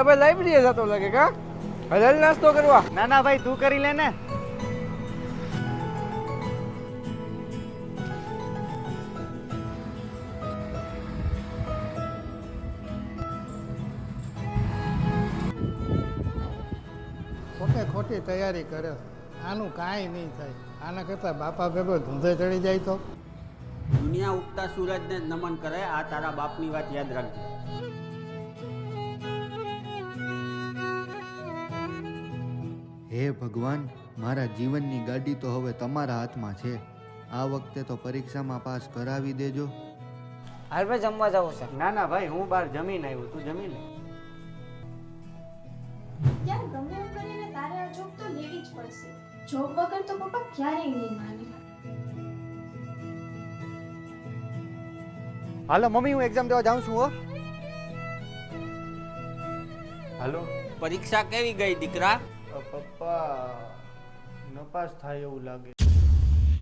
ભાઈ લાઈબ્રેરી જતો લાગે કા હલાલ નાસ્તો કરવા. ના ના ભાઈ તું કરી લે ને. ખોટે ખોટી તૈયારી કરે આનું કાંઈ નહીં થાય. આના કરતાં બાપા ભેગો ધૂંધે ચડી જાય તો. દુનિયા ઉગતા સૂરજને જ નમન કરે. આ તારા બાપની વાત યાદ રાખજે. હે ભગવાન, મારા જીવનની ગાડી તો હવે તમારા હાથમાં છે. આ વખતે તો પરીક્ષામાં પાસ કરાવી દેજો. હાલ ભાઈ જમવા જવું છે. ના ના ભાઈ હું બહાર જમીને આવ્યો, તું જમી લે. યાર ગમે એમ કરીને તારે આ જોબ તો લેવી જ પડશે. જોબ વગર તો પપ્પા ક્યારેય નહીં માને. હાલો મમ્મી હું એક્ઝામ દેવા જાઉં છું હો. હાલો પરીક્ષા કેવી ગઈ દીકરા? પપ્પા નપાસ થાય એવું લાગે.